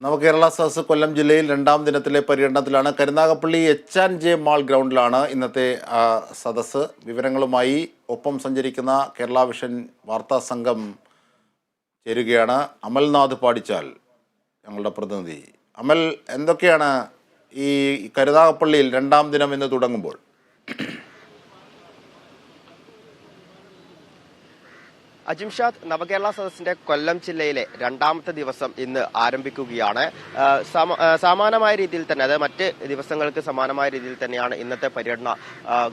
നവകേരള സദസ് കൊല്ലം ജില്ലയിൽ രണ്ടാം ദിനത്തിലെ പര്യടനത്തിലാണ്. കരുനാഗപ്പള്ളി H&J മാൾ ഗ്രൗണ്ടിലാണ് ഇന്നത്തെ സദസ്. വിവരങ്ങളുമായി ഒപ്പം സഞ്ചരിക്കുന്ന കേരള വിഷൻ വാർത്താ സംഘം ചേരുകയാണ്. അമൽനാഥ് പാടിച്ചാൽ ഞങ്ങളുടെ പ്രതിനിധി. അമൽ, എന്തൊക്കെയാണ് ഈ കരുനാഗപ്പള്ളിയിൽ രണ്ടാം ദിനം എന്ന് തുടങ്ങുമ്പോൾ? അജിംഷാദ്, നവകേരള സദസ്സിന്റെ കൊല്ലം ജില്ലയിലെ രണ്ടാമത്തെ ദിവസം ഇന്ന് ആരംഭിക്കുകയാണ്. സമാനമായ രീതിയിൽ തന്നെ, അതായത് മറ്റ് ദിവസങ്ങൾക്ക് സമാനമായ രീതിയിൽ തന്നെയാണ് ഇന്നത്തെ പര്യടന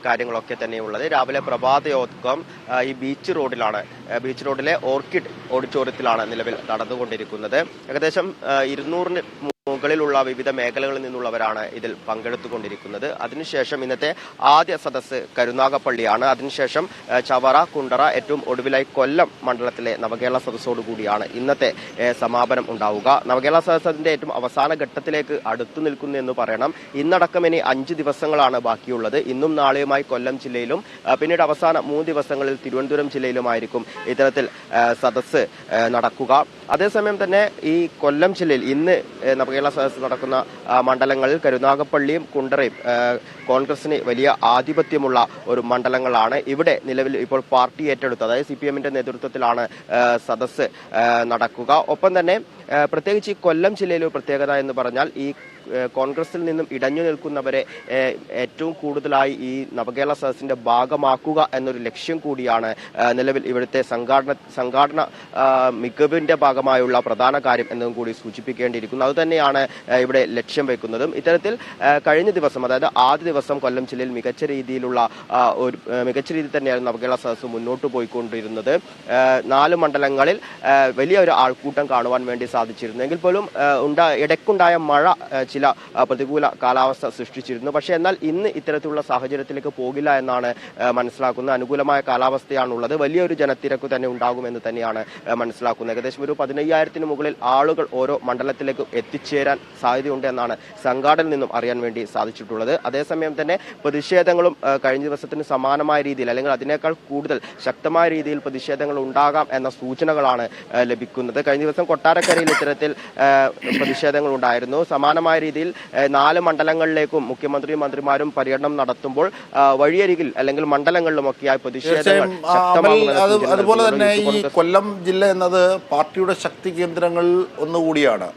കാര്യങ്ങളൊക്കെ തന്നെയുള്ളത്. രാവിലെ പ്രഭാത യോഗം ഈ ബീച്ച് റോഡിലാണ്, ബീച്ച് റോഡിലെ ഓർക്കിഡ് ഓഡിറ്റോറിയത്തിലാണ് നിലവിൽ നടന്നുകൊണ്ടിരിക്കുന്നത്. ഏകദേശം 200-ന് മുകളിലുള്ള വിവിധ മേഖലകളിൽ നിന്നുള്ളവരാണ് ഇതിൽ പങ്കെടുത്തുകൊണ്ടിരിക്കുന്നത്. അതിനുശേഷം ഇന്നത്തെ ആദ്യ സദസ്സ് കരുനാഗപ്പള്ളിയാണ്. അതിനുശേഷം ചവറ, കുണ്ടറ, ഏറ്റവും ഒടുവിലായി കൊല്ലം മണ്ഡലത്തിലെ നവകേരള സദസ്സോടുകൂടിയാണ് ഇന്നത്തെ സമാപനം ഉണ്ടാവുക. നവകേരള സദസ്സിന്റെ ഏറ്റവും അവസാന ഘട്ടത്തിലേക്ക് അടുത്തു നിൽക്കുന്നു എന്ന് പറയണം. ഇന്നടക്കം ഇനി 5 ദിവസങ്ങളാണ് ബാക്കിയുള്ളത്. ഇന്നും നാളെയുമായി കൊല്ലം ജില്ലയിലും പിന്നീട് അവസാന 3 ദിവസങ്ങളിൽ തിരുവനന്തപുരം ജില്ലയിലുമായിരിക്കും ഇത്തരത്തിൽ സദസ്സ് നടക്കുക. അതേസമയം തന്നെ ഈ കൊല്ലം ജില്ലയിൽ ഇന്ന് നവകേരള സദസ്സ് നടക്കുന്ന മണ്ഡലങ്ങളിൽ കരുനാഗപ്പള്ളിയും കുണ്ടറയും കോൺഗ്രസിന് വലിയ ആധിപത്യമുള്ള ഒരു മണ്ഡലങ്ങളാണ്. ഇവിടെ നിലവിൽ ഇപ്പോൾ പാർട്ടി ഏറ്റെടുത്തു, അതായത് CPM-ന്റെ നേതൃത്വത്തിലാണ് സദസ്സ് നടക്കുക. ഒപ്പം തന്നെ പ്രത്യേകിച്ച് ഈ കൊല്ലം ജില്ലയിലെ പ്രത്യേകത എന്ന് പറഞ്ഞാൽ ഈ കോൺഗ്രസിൽ നിന്നും ഇടഞ്ഞു നിൽക്കുന്നവരെ ഏറ്റവും കൂടുതലായി ഈ നവകേരള സദസ്സിന്റെ ഭാഗമാക്കുക എന്നൊരു ലക്ഷ്യം കൂടിയാണ് നിലവിൽ ഇവിടുത്തെ സംഘാടന മികവിന്റെ ഭാഗമായുള്ള പ്രധാന കാര്യം എന്നതും കൂടി സൂചിപ്പിക്കേണ്ടിയിരിക്കുന്നു. അതുതന്നെയാണ് ഇവിടെ ലക്ഷ്യം വെക്കുന്നതും. ഇത്തരത്തിൽ കഴിഞ്ഞ ദിവസം, അതായത് ആദ്യ ദിവസം കൊല്ലം ജില്ലയിൽ മികച്ച രീതിയിൽ തന്നെയായിരുന്നു നവകേരള സദസ്സ് മുന്നോട്ട് പോയിക്കൊണ്ടിരുന്നത്. 4 മണ്ഡലങ്ങളിൽ വലിയ ഒരു ആൾക്കൂട്ടം കാണുവാൻ വേണ്ടി സാധിച്ചിരുന്നു. എങ്കിൽ പോലും ഇടയ്ക്കുണ്ടായ മഴ ചില പ്രതികൂല കാലാവസ്ഥ സൃഷ്ടിച്ചിരുന്നു. പക്ഷേ എന്നാൽ ഇന്ന് ഇത്തരത്തിലുള്ള സാഹചര്യത്തിലേക്ക് പോകില്ല എന്നാണ് മനസ്സിലാക്കുന്നത്. അനുകൂലമായ കാലാവസ്ഥയാണുള്ളത്. വലിയൊരു ജനത്തിരക്ക് തന്നെ ഉണ്ടാകുമെന്ന് തന്നെയാണ് മനസ്സിലാക്കുന്നത്. ഏകദേശം ഒരു 15,000-ന് മുകളിൽ ആളുകൾ ഓരോ മണ്ഡലത്തിലേക്ക് എത്തിച്ചേരാൻ സാധ്യതയുണ്ട് എന്നാണ് സംഘാടനയിൽ നിന്നും അറിയാൻ വേണ്ടി സാധിച്ചിട്ടുള്ളത്. അതേസമയം തന്നെ പ്രതിഷേധങ്ങളും കഴിഞ്ഞ ദിവസത്തിന് സമാനമായ രീതിയിൽ, അല്ലെങ്കിൽ അതിനേക്കാൾ കൂടുതൽ ശക്തമായ രീതിയിൽ പ്രതിഷേധങ്ങൾ ഉണ്ടാകാം എന്ന സൂചനകളാണ് ലഭിക്കുന്നത്. കഴിഞ്ഞ ദിവസം കൊട്ടാരക്കരയിൽ ഇത്തരത്തിൽ പ്രതിഷേധങ്ങൾ ഉണ്ടായിരുന്നു. സമാനമായ രീതിയിൽ 4 മണ്ഡലങ്ങളിലേക്കും മുഖ്യമന്ത്രിയും മന്ത്രിമാരും പര്യടനം നടത്തുമ്പോൾ വഴിയരികിൽ അല്ലെങ്കിൽ മണ്ഡലങ്ങളിലുമൊക്കെയായി പ്രതിഷേധങ്ങൾ ശക്തമാകും. അതുപോലെ തന്നെ ഈ കൊല്ലം ജില്ല എന്നത് പാർട്ടിയുടെ ശക്തി കേന്ദ്രങ്ങൾ ഒന്നുകൂടിയാണ്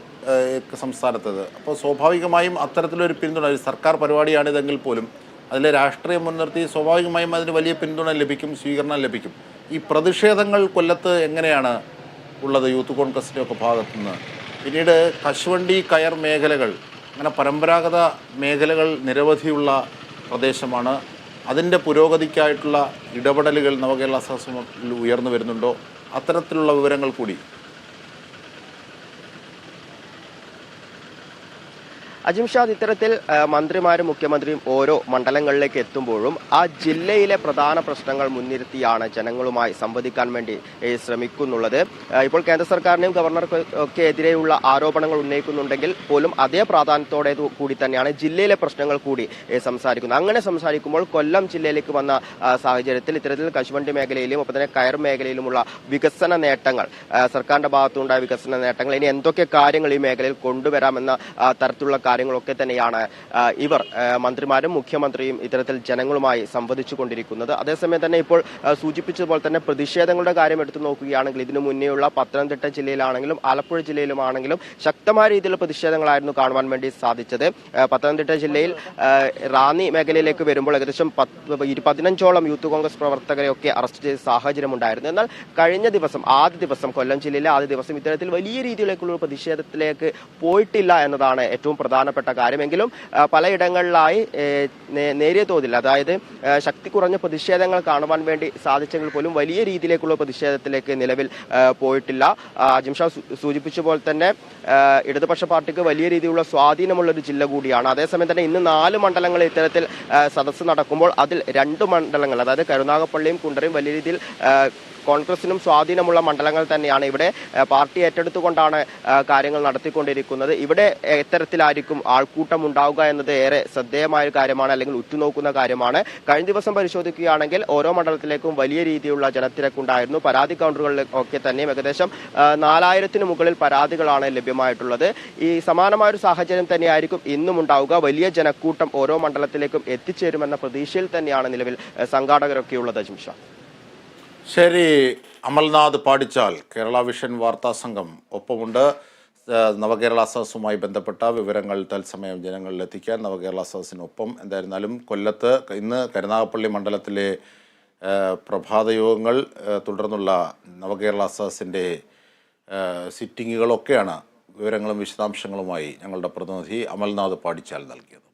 സംസ്ഥാനത്തത്. അപ്പോൾ സ്വാഭാവികമായും അത്തരത്തിലൊരു പിന്തുണ, സർക്കാർ പരിപാടിയാണിതെങ്കിൽ പോലും അതിലെ രാഷ്ട്രീയം മുൻനിർത്തി സ്വാഭാവികമായും അതിന് വലിയ പിന്തുണ ലഭിക്കും, സ്വീകരണം ലഭിക്കും. ഈ പ്രതിഷേധങ്ങൾ കൊല്ലത്ത് എങ്ങനെയാണ് ഉള്ളത് യൂത്ത് കോൺഗ്രസിൻ്റെ ഒക്കെ ഭാഗത്തുനിന്ന്? പിന്നീട് കശുവണ്ടി, കയർ മേഖലകൾ, അങ്ങനെ പരമ്പരാഗത മേഖലകൾ നിരവധിയുള്ള പ്രദേശമാണ്. അതിൻ്റെ പുരോഗതിക്കായിട്ടുള്ള ഇടപെടലുകൾ നവകേരള സദസ്സിൽ ഉയർന്നു വരുന്നുണ്ടോ? അത്തരത്തിലുള്ള വിവരങ്ങൾ കൂടി. അജിംഷാദ്, ഇത്തരത്തിൽ മന്ത്രിമാരും മുഖ്യമന്ത്രിയും ഓരോ മണ്ഡലങ്ങളിലേക്ക് എത്തുമ്പോഴും ആ ജില്ലയിലെ പ്രധാന പ്രശ്നങ്ങൾ മുൻനിർത്തിയാണ് ജനങ്ങളുമായി സംവദിക്കാൻ വേണ്ടി ശ്രമിക്കുന്നുള്ളത്. ഇപ്പോൾ കേന്ദ്ര സർക്കാരിനെയും ഗവർണർക്കും ഒക്കെ എതിരെയുള്ള ആരോപണങ്ങൾ ഉന്നയിക്കുന്നുണ്ടെങ്കിൽ പോലും അതേ പ്രാധാന്യത്തോടെ കൂടി തന്നെയാണ് ജില്ലയിലെ പ്രശ്നങ്ങൾ കൂടി സംസാരിക്കുന്നത്. അങ്ങനെ സംസാരിക്കുമ്പോൾ കൊല്ലം ജില്ലയിലേക്ക് വന്ന സാഹചര്യത്തിൽ ഇത്തരത്തിൽ കശുവണ്ടി മേഖലയിലും ഒപ്പം തന്നെ കയർ മേഖലയിലുമുള്ള വികസന നേട്ടങ്ങൾ, സർക്കാരിന്റെ ഭാഗത്തുണ്ടായ വികസന നേട്ടങ്ങൾ, ഇനി എന്തൊക്കെ കാര്യങ്ങൾ ഈ മേഖലയിൽ കൊണ്ടുവരാമെന്ന തരത്തിലുള്ള കാര്യങ്ങളൊക്കെ തന്നെയാണ് ഇവർ മന്ത്രിമാരും മുഖ്യമന്ത്രിയും ഇത്തരത്തിൽ ജനങ്ങളുമായി സംവദിച്ചു കൊണ്ടിരിക്കുന്നത്. അതേസമയം തന്നെ ഇപ്പോൾ സൂചിപ്പിച്ചതുപോലെ തന്നെ പ്രതിഷേധങ്ങളുടെ കാര്യം എടുത്തു നോക്കുകയാണെങ്കിൽ ഇതിനു മുന്നേയുള്ള പത്തനംതിട്ട ജില്ലയിലാണെങ്കിലും ആലപ്പുഴ ജില്ലയിലുമാണെങ്കിലും ശക്തമായ രീതിയിലുള്ള പ്രതിഷേധങ്ങളായിരുന്നു കാണുവാൻ വേണ്ടി സാധിച്ചത്. പത്തനംതിട്ട ജില്ലയിൽ റാന്നി മേഖലയിലേക്ക് വരുമ്പോൾ ഏകദേശം 15ഓളം യൂത്ത് കോൺഗ്രസ് പ്രവർത്തകരെയൊക്കെ അറസ്റ്റ് ചെയ്ത സാഹചര്യമുണ്ടായിരുന്നു. എന്നാൽ കഴിഞ്ഞ ദിവസം, ആദ്യ ദിവസം, കൊല്ലം ജില്ലയിലെ ആദ്യ ദിവസം ഇത്തരത്തിൽ വലിയ രീതിയിലേക്കുള്ള പ്രതിഷേധത്തിലേക്ക് പോയിട്ടില്ല എന്നതാണ് ഏറ്റവും പ്രധാനപ്പെട്ട കാര്യമെങ്കിലും പലയിടങ്ങളിലായി നേരിയ തോതിൽ, അതായത് ശക്തി കുറഞ്ഞ പ്രതിഷേധങ്ങൾ കാണുവാൻ വേണ്ടി സാധിച്ചെങ്കിൽ പോലും വലിയ രീതിയിലേക്കുള്ള പ്രതിഷേധത്തിലേക്ക് നിലവിൽ പോയിട്ടില്ല. അജിംഷാ സൂചിപ്പിച്ച പോലെ തന്നെ ഇടതുപക്ഷ പാർട്ടിക്ക് വലിയ രീതിയിലുള്ള സ്വാധീനമുള്ള ഒരു ജില്ല കൂടിയാണ്. അതേസമയം തന്നെ ഇന്ന് 4 മണ്ഡലങ്ങളിൽ ഇത്തരത്തിൽ സദസ്സ് നടക്കുമ്പോൾ അതിൽ 2 മണ്ഡലങ്ങൾ, അതായത് കരുനാഗപ്പള്ളിയും കുണ്ടറയും വലിയ രീതിയിൽ കോൺഗ്രസിനും സ്വാധീനമുള്ള മണ്ഡലങ്ങൾ തന്നെയാണ്. ഇവിടെ പാർട്ടി ഏറ്റെടുത്തുകൊണ്ടാണ് കാര്യങ്ങൾ നടത്തിക്കൊണ്ടിരിക്കുന്നത്. ഇവിടെ എത്തരത്തിലായിരിക്കും ആൾക്കൂട്ടം ഉണ്ടാവുക എന്നത് ഏറെ ശ്രദ്ധേയമായ ഒരു കാര്യമാണ്, അല്ലെങ്കിൽ ഉറ്റുനോക്കുന്ന കാര്യമാണ്. കഴിഞ്ഞ ദിവസം പരിശോധിക്കുകയാണെങ്കിൽ ഓരോ മണ്ഡലത്തിലേക്കും വലിയ രീതിയിലുള്ള ജനത്തിരക്കുണ്ടായിരുന്നു. പരാതി കൗണ്ടറുകളിൽ ഒക്കെ തന്നെയും ഏകദേശം 4000-ന് മുകളിൽ പരാതികളാണ് ലഭ്യമായിട്ടുള്ളത്. ഈ സമാനമായ ഒരു സാഹചര്യം തന്നെയായിരിക്കും ഇന്നും ഉണ്ടാവുക. വലിയ ജനക്കൂട്ടം ഓരോ മണ്ഡലത്തിലേക്കും എത്തിച്ചേരുമെന്ന പ്രതീക്ഷയിൽ തന്നെയാണ് നിലവിൽ സംഘാടകരൊക്കെ ഉള്ളത്. അജിംഷാ, ശരി. അമൽനാഥ് പാടിച്ചാൽ, കേരള വിഷൻ വാർത്താ സംഘം ഒപ്പമുണ്ട്. നവകേരള സദസ്സുമായി ബന്ധപ്പെട്ട വിവരങ്ങൾ തത്സമയം ജനങ്ങളിൽ എത്തിക്കാൻ നവകേരള സദസ്സിനൊപ്പം. എന്തായിരുന്നാലും കൊല്ലത്ത് ഇന്ന് കരുനാഗപ്പള്ളി മണ്ഡലത്തിലെ പ്രഭാതയോഗങ്ങൾ, തുടർന്നുള്ള നവകേരള സദസ്സിൻ്റെ സിറ്റിങ്ങുകളൊക്കെയാണ് വിവരങ്ങളും വിശദാംശങ്ങളുമായി ഞങ്ങളുടെ പ്രതിനിധി അമൽനാഥ് പാടിച്ചാൽ നൽകിയത്.